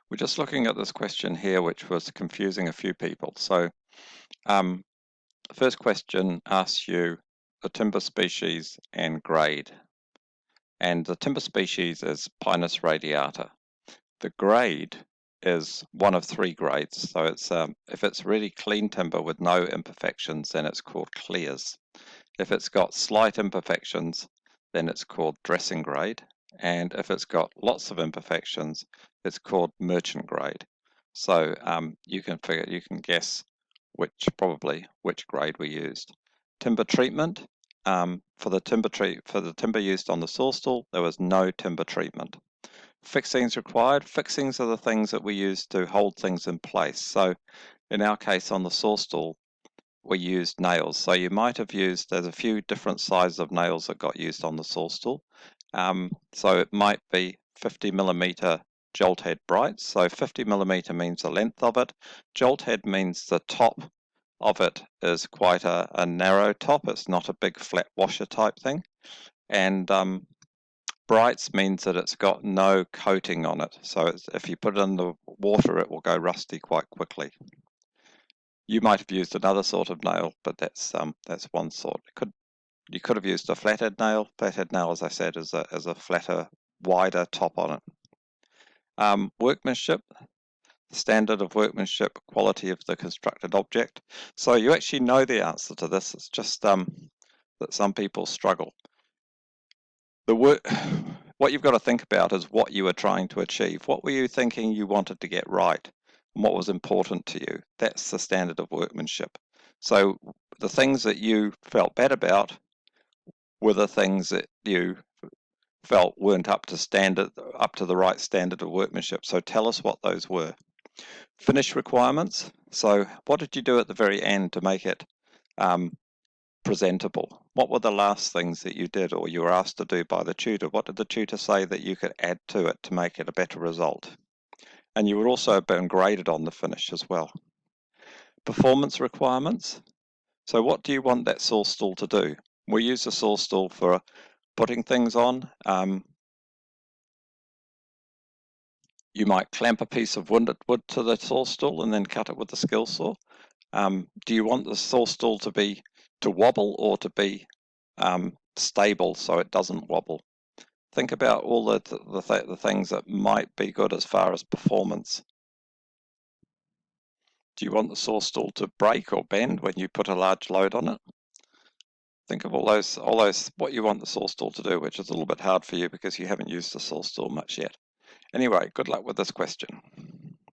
We're just looking at this question here, which was confusing a few people. So the first question asks you the timber species and grade. And the timber species is Pinus radiata. The grade is one of three grades. So it's if it's really clean timber with no imperfections, then it's called clears. If it's got slight imperfections, then it's called dressing grade. And if it's got lots of imperfections, it's called merchant grade. So you can guess which grade we used. Timber treatment, for the timber used on the saw stall, there was no timber treatment. Fixings required. Fixings are the things that we use to hold things in place. So in our case on the saw stall, we used nails. So you might have used, there's a few different sizes of nails that got used on the saw stall. So it might be 50mm jolt head brights. So 50mm means the length of it. Jolt head means the top of it is quite a narrow top. It's not a big flat washer type thing. And brights means that it's got no coating on it. So if you put it in the water, it will go rusty quite quickly. You might have used another sort of nail, but that's one sort. You could have used a flathead nail. Flathead nail, as I said, is a flatter, wider top on it. Workmanship, standard of workmanship, quality of the constructed object. So you actually know the answer to this. It's just that some people struggle. What you've got to think about is what you were trying to achieve. What were you thinking you wanted to get right? And what was important to you? That's the standard of workmanship. So the things that you felt bad about were the things that you felt weren't up to the right standard of workmanship. So tell us what those were. Finish requirements. So what did you do at the very end to make it presentable? What were the last things that you did or you were asked to do by the tutor? What did the tutor say that you could add to it to make it a better result? And you would also have been graded on the finish as well. Performance requirements. So what do you want that saw stall to do? We use the saw stall for putting things on. You might clamp a piece of wood to the saw stall and then cut it with the skill saw. Do you want the saw stall to wobble or to be stable so it doesn't wobble? Think about all the things that might be good as far as performance. Do you want the saw stall to break or bend when you put a large load on it? Think of all those what you want the saw stall to do, which is a little bit hard for you because you haven't used the saw stall much yet. Anyway, good luck with this question.